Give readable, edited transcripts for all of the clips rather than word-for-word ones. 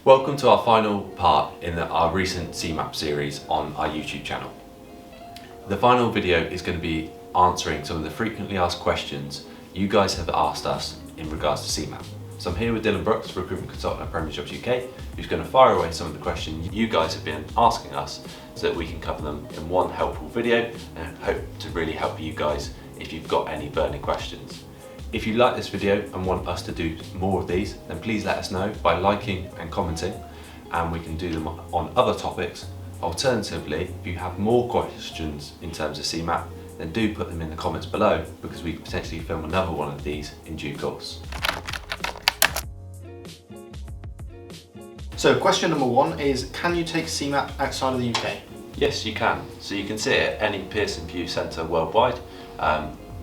Welcome to our final part in our recent CeMAP series on our YouTube channel. The final video is going to be answering some of the frequently asked questions you guys have asked us in regards to CeMAP. So I'm here with Dylan Brooks, recruitment consultant at Premier Jobs UK, who's going to fire away some of the questions you guys have been asking us so that we can cover them in one helpful video and hope to really help you guys if you've got any burning questions. If you like this video and want us to do more of these, then please let us know by liking and commenting, and we can do them on other topics. Alternatively, if you have more questions in terms of CeMAP, then do put them in the comments below, because we could potentially film another one of these in due course. So question number one is, can you take CeMAP outside of the UK? Yes, you can. So you can see it at any Pearson VUE centre worldwide.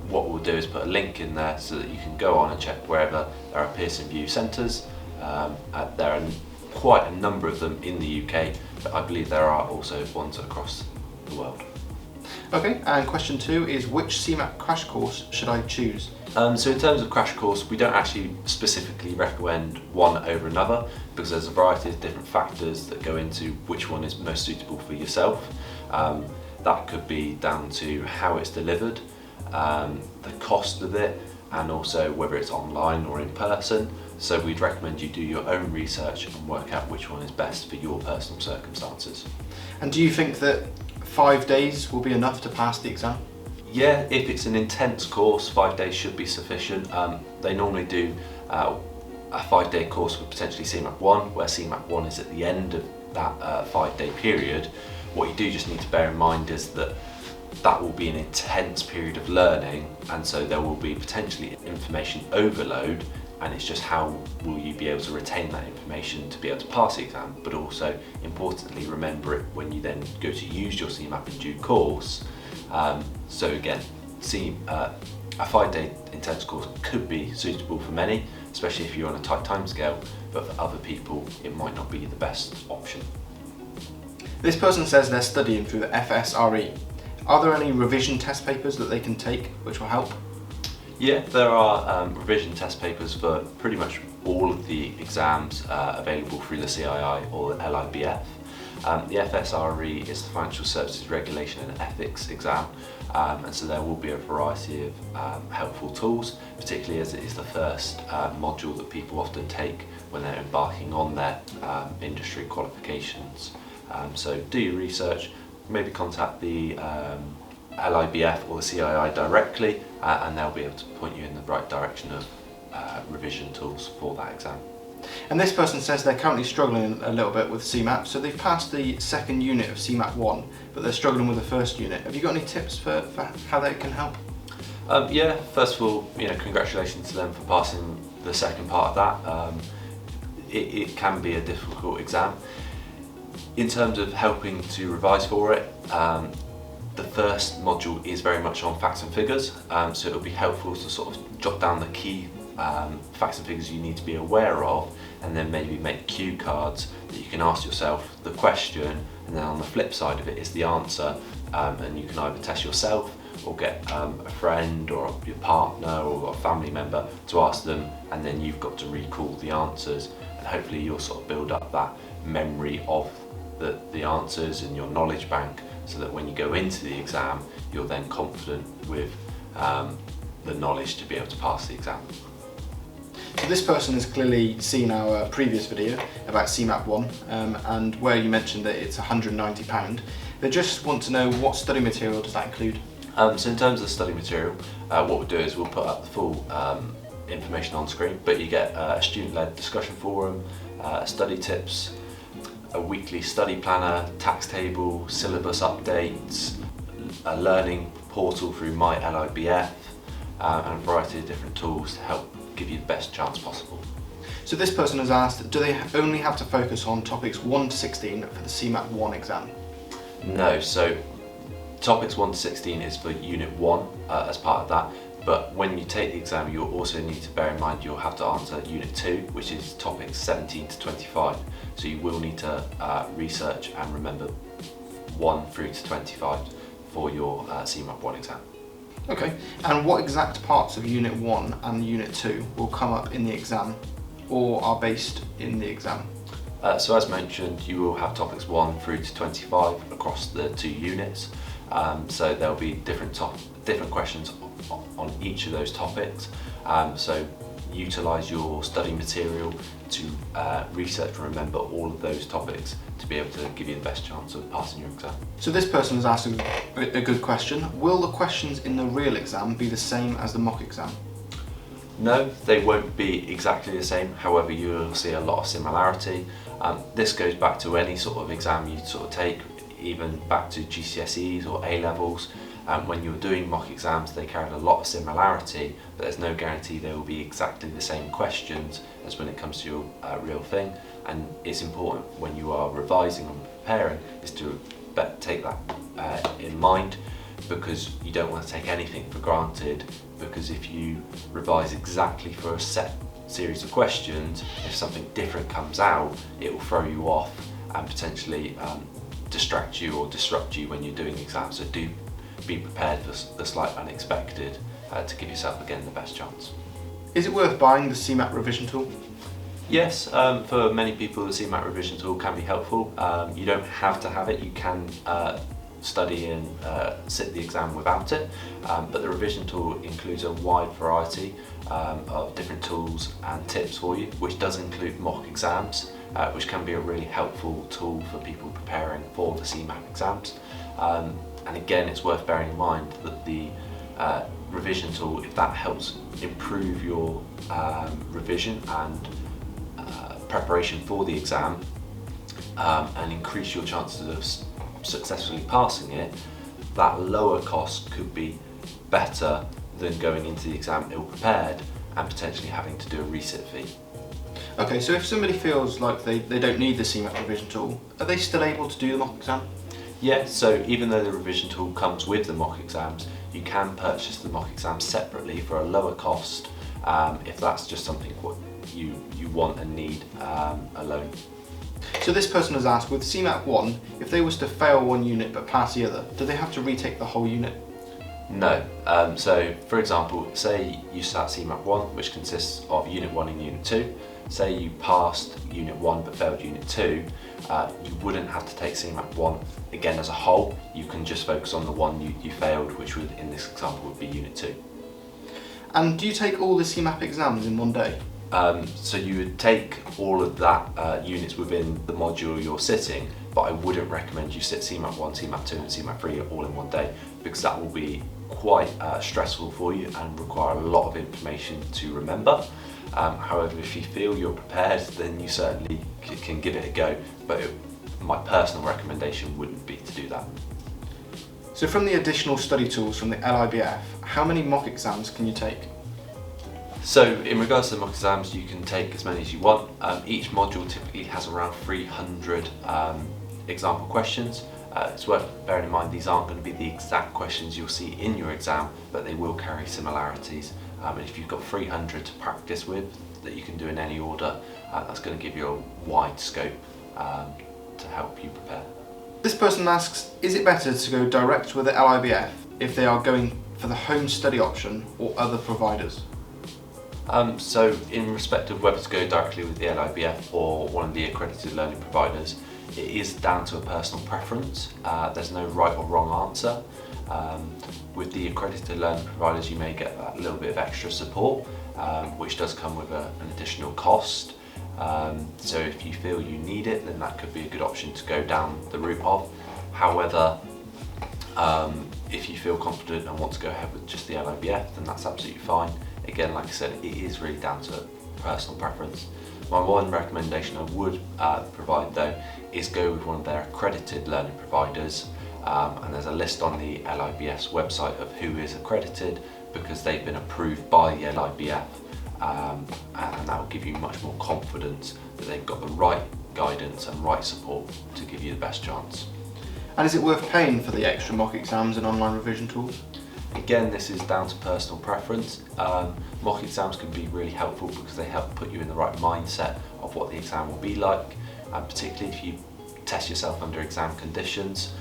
What we'll do is put a link in there so that you can go on and check wherever there are Pearson VUE centres. There are quite a number of them in the UK, but I believe there are also ones across the world. Okay, and question two is, which CeMAP crash course should I choose? So in terms of crash course, we don't actually specifically recommend one over another, because there's a variety of different factors that go into which one is most suitable for yourself. That could be down to how it's delivered, the cost of it, and also whether it's online or in person. So we'd recommend you do your own research and work out which one is best for your personal circumstances. And do you think that 5 days will be enough to pass the exam? Yeah, if it's an intense course, 5 days should be sufficient. They normally do a 5-day course with potentially CeMAP 1, where CeMAP 1 is at the end of that 5-day period. What you do just need to bear in mind is that that will be an intense period of learning, and so there will be potentially information overload, and it's just how will you be able to retain that information to be able to pass the exam, but also importantly remember it when you then go to use your CeMAP in due course. So again, a 5-day intense course could be suitable for many, especially if you're on a tight time scale, but for other people it might not be the best option. This person says they're studying through the FSRE. Are there any revision test papers that they can take which will help? Yeah, there are revision test papers for pretty much all of the exams available through the CII or the LIBF. The FSRE is the Financial Services Regulation and Ethics exam, and so there will be a variety of helpful tools, particularly as it is the first module that people often take when they're embarking on their industry qualifications. So do your research, maybe contact the LIBF or the CII directly, and they'll be able to point you in the right direction of revision tools for that exam. And this person says they're currently struggling a little bit with CeMAP, so they've passed the second unit of CeMAP 1, but they're struggling with the first unit. Have you got any tips for how they can help? Yeah, first of all, congratulations to them for passing the second part of that. It can be a difficult exam. In terms of helping to revise for it, the first module is very much on facts and figures, so it'll be helpful to sort of jot down the key facts and figures you need to be aware of, and then maybe make cue cards that you can ask yourself the question, and then on the flip side of it is the answer, and you can either test yourself or get a friend or your partner or a family member to ask them, and then you've got to recall the answers, and hopefully you'll sort of build up that memory of the answers in your knowledge bank, so that when you go into the exam you're then confident with the knowledge to be able to pass the exam. So this person has clearly seen our previous video about CeMAP 1 and where you mentioned that it's £190. They just want to know, what study material does that include? So in terms of the study material, what we'll do is we'll put up the full information on screen, but you get a student-led discussion forum, study tips, a weekly study planner, tax table, syllabus updates, a learning portal through my LIBF, and a variety of different tools to help give you the best chance possible. So this person has asked, do they only have to focus on topics 1 to 16 for the CeMAP 1 exam? No, so topics 1 to 16 is for Unit 1 as part of that, but when you take the exam you'll also need to bear in mind you'll have to answer Unit 2, which is topics 17 to 25, so you will need to research and remember 1 through to 25 for your CeMAP 1 exam. Okay, and what exact parts of Unit 1 and Unit 2 will come up in the exam or are based in the exam? So as mentioned, you will have topics 1 through to 25 across the 2 units. So there'll be different questions on each of those topics. So utilise your study material to research and remember all of those topics to be able to give you the best chance of passing your exam. So this person has asked a good question. Will the questions in the real exam be the same as the mock exam? No, they won't be exactly the same. However, you will see a lot of similarity. This goes back to any sort of exam you sort of take, even back to GCSEs or A-levels. When you're doing mock exams, they carry a lot of similarity, but there's no guarantee they will be exactly the same questions as when it comes to your real thing. And it's important when you are revising and preparing is to take that in mind, because you don't want to take anything for granted, because if you revise exactly for a set series of questions, if something different comes out, it will throw you off and potentially distract you or disrupt you when you're doing exams. So do be prepared for the slight unexpected to give yourself again the best chance. Is it worth buying the CeMAP revision tool? Yes, for many people the CeMAP revision tool can be helpful. You don't have to have it, you can study and sit the exam without it, but the revision tool includes a wide variety of different tools and tips for you, which does include mock exams, which can be a really helpful tool for people preparing for the CeMAP exams. And again, it's worth bearing in mind that the revision tool, if that helps improve your revision and preparation for the exam and increase your chances of successfully passing it, that lower cost could be better than going into the exam ill-prepared and potentially having to do a resit fee. Okay, so if somebody feels like they don't need the CeMAP revision tool, are they still able to do the mock exam? Yeah, so even though the revision tool comes with the mock exams, you can purchase the mock exams separately for a lower cost if that's just something what you want and need alone. So this person has asked, with CeMAP 1, if they was to fail one unit but pass the other, do they have to retake the whole unit? No. So for example, say you start CeMAP 1, which consists of Unit 1 and Unit 2. Say you passed Unit 1 but failed Unit 2, you wouldn't have to take CeMAP 1 again as a whole. You can just focus on the one you failed, which would, in this example, would be Unit 2. And do you take all the CeMAP exams in one day? So you would take all of that units within the module you're sitting, but I wouldn't recommend you sit CeMAP 1, CeMAP 2 and CeMAP 3 all in one day, because that will be quite stressful for you and require a lot of information to remember. However, if you feel you're prepared, then you certainly can give it a go, but my personal recommendation wouldn't be to do that. So from the additional study tools from the LIBF, how many mock exams can you take? So in regards to the mock exams, you can take as many as you want. Each module typically has around 300 example questions. It's worth bearing in mind these aren't going to be the exact questions you'll see in your exam, but they will carry similarities. And if you've got 300 to practice with that you can do in any order, that's going to give you a wide scope to help you prepare. This person asks, is it better to go direct with the LIBF if they are going for the home study option or other providers? So in respect of whether to go directly with the LIBF or one of the accredited learning providers, it is down to a personal preference. There's no right or wrong answer. With the accredited learning providers, you may get that little bit of extra support, which does come with an additional cost. So if you feel you need it, then that could be a good option to go down the route of. However, if you feel confident and want to go ahead with just the LIBF, then that's absolutely fine. Again, like I said, it is really down to personal preference. My one recommendation I would provide though is go with one of their accredited learning providers, and there's a list on the LIBF's website of who is accredited, because they've been approved by the LIBF, and that will give you much more confidence that they've got the right guidance and right support to give you the best chance. And is it worth paying for the extra mock exams and online revision tools? Again, this is down to personal preference. Mock exams can be really helpful because they help put you in the right mindset of what the exam will be like, and particularly if you test yourself under exam conditions.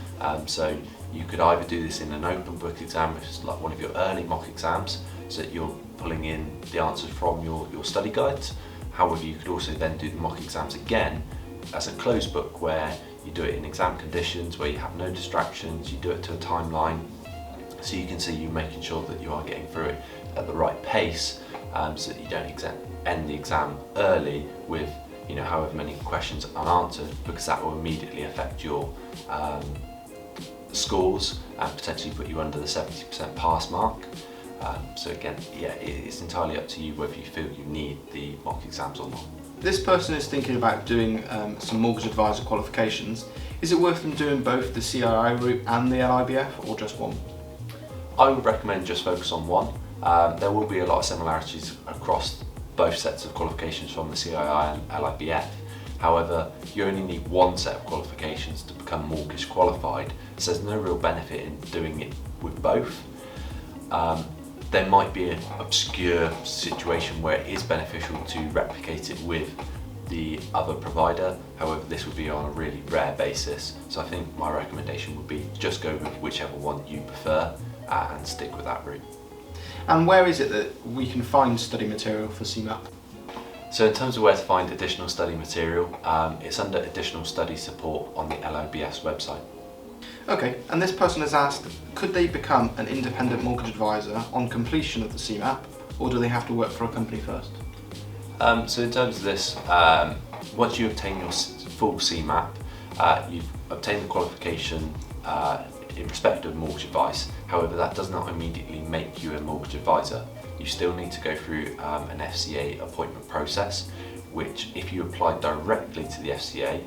So you could either do this in an open book exam, which is like one of your early mock exams, so that you're pulling in the answers from your study guides. However, you could also then do the mock exams again as a closed book where you do it in exam conditions, where you have no distractions, you do it to a timeline, so you can see you making sure that you are getting through it at the right pace, so that you don't end the exam early with however many questions unanswered, because that will immediately affect your scores and potentially put you under the 70% pass mark. So again, it's entirely up to you whether you feel you need the mock exams or not. This person is thinking about doing some mortgage advisor qualifications. Is it worth them doing both the CII route and the LIBF, or just one? I would recommend just focus on one. There will be a lot of similarities across both sets of qualifications from the CII and LIBF. However, you only need one set of qualifications to become mortgage qualified, so there's no real benefit in doing it with both. There might be an obscure situation where it is beneficial to replicate it with the other provider. However, this would be on a really rare basis. So I think my recommendation would be just go with whichever one you prefer and stick with that route. And where is it that we can find study material for CeMAP? So in terms of where to find additional study material, it's under additional study support on the LIBF's website. Okay, and this person has asked, could they become an independent mortgage advisor on completion of the CeMAP, or do they have to work for a company first? So in terms of this, once you obtain your full CeMAP, you've obtained the qualification in respect of mortgage advice. However, that does not immediately make you a mortgage advisor. You still need to go through an FCA appointment process, which if you apply directly to the FCA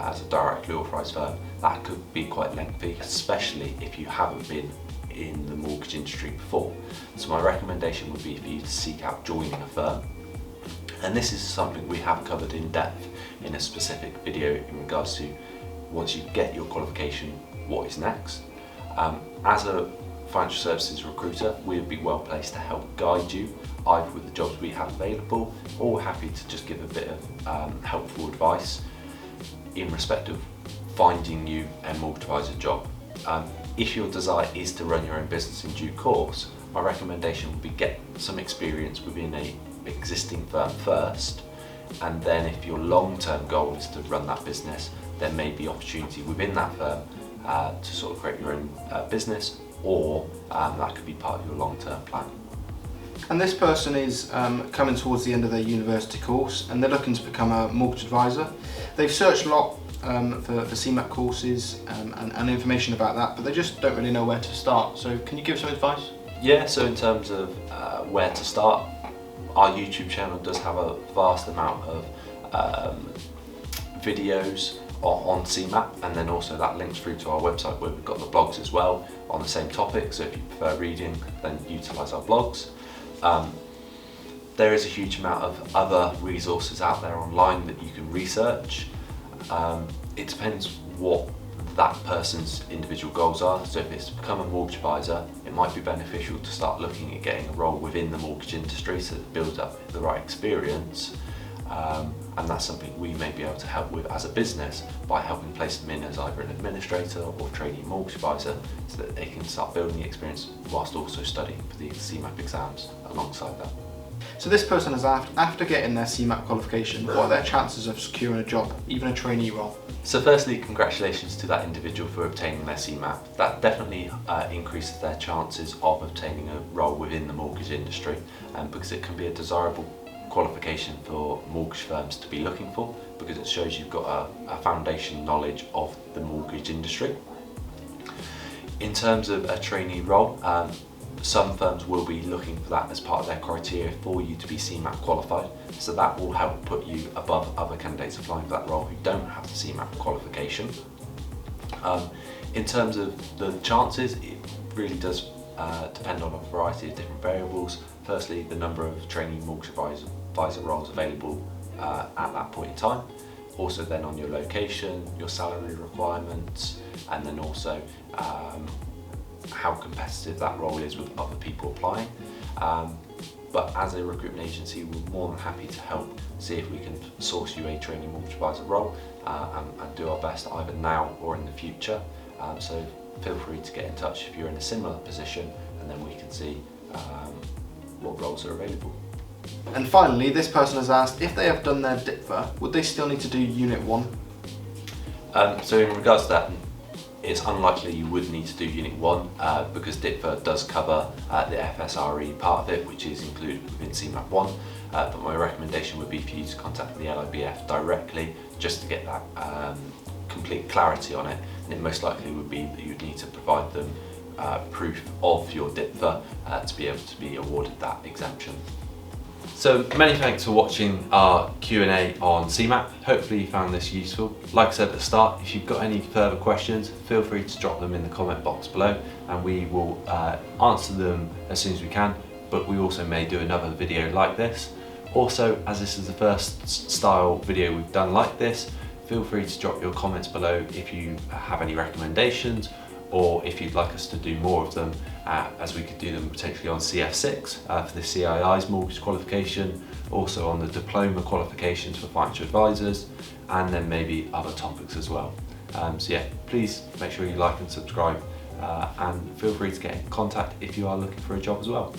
as a directly authorised firm, that could be quite lengthy, especially if you haven't been in the mortgage industry before. So my recommendation would be for you to seek out joining a firm. And this is something we have covered in depth in a specific video in regards to once you get your qualification, what is next. As a financial services recruiter, we would be well placed to help guide you either with the jobs we have available, or we're happy to just give a bit of helpful advice in respect of finding you a mortgage advisor job. If your desire is to run your own business in due course, my recommendation would be get some experience within an existing firm first, and then if your long-term goal is to run that business, there may be opportunity within that firm to sort of create your own business, or that could be part of your long-term plan. And this person is coming towards the end of their university course, and they're looking to become a mortgage advisor. They've searched a lot for CeMAP courses and information about that, but they just don't really know where to start. So can you give some advice? Yeah, so in terms of where to start, our YouTube channel does have a vast amount of videos on CeMAP, and then also that links through to our website where we've got the blogs as well on the same topic. So if you prefer reading, then utilise our blogs. There is a huge amount of other resources out there online that you can research. It depends what that person's individual goals are. So if it's to become a mortgage advisor, it might be beneficial to start looking at getting a role within the mortgage industry so it builds up the right experience. And that's something we may be able to help with as a business by helping place them in as either an administrator or trainee mortgage advisor, so that they can start building the experience whilst also studying for the CeMAP exams alongside that. So this person has asked, after getting their CeMAP qualification, what are their chances of securing a job, even a trainee role? So firstly, congratulations to that individual for obtaining their CeMAP. That definitely increases their chances of obtaining a role within the mortgage industry, because it can be a desirable qualification for mortgage firms to be looking for, because it shows you've got a foundation knowledge of the mortgage industry. In terms of a trainee role, some firms will be looking for that as part of their criteria for you to be CeMAP qualified, so that will help put you above other candidates applying for that role who don't have the CeMAP qualification. In terms of the chances, it really does depend on a variety of different variables. Firstly, the number of trainee mortgage advisor roles available at that point in time. Also then on your location, your salary requirements, and then also how competitive that role is with other people applying. But as a recruitment agency, we're more than happy to help see if we can source you a trainee mortgage advisor role and do our best either now or in the future. So feel free to get in touch if you're in a similar position, and then we can see what roles are available. And finally, this person has asked, if they have done their DipFA, would they still need to do Unit 1? So in regards to that, it's unlikely you would need to do Unit 1 because DipFA does cover the FSRE part of it, which is included within CeMAP 1. But my recommendation would be for you to contact the LIBF directly just to get that complete clarity on it, and it most likely would be that you'd need to provide them proof of your DipFA to be able to be awarded that exemption. So many thanks for watching our Q&A on CeMAP. Hopefully you found this useful. Like I said at the start, if you've got any further questions, feel free to drop them in the comment box below and we will answer them as soon as we can, but we also may do another video like this. Also, as this is the first style video we've done like this, feel free to drop your comments below if you have any recommendations or if you'd like us to do more of them, as we could do them potentially on CF6 for the CII's mortgage qualification, also on the diploma qualifications for financial advisors, and then maybe other topics as well. So yeah, please make sure you like and subscribe, and feel free to get in contact if you are looking for a job as well.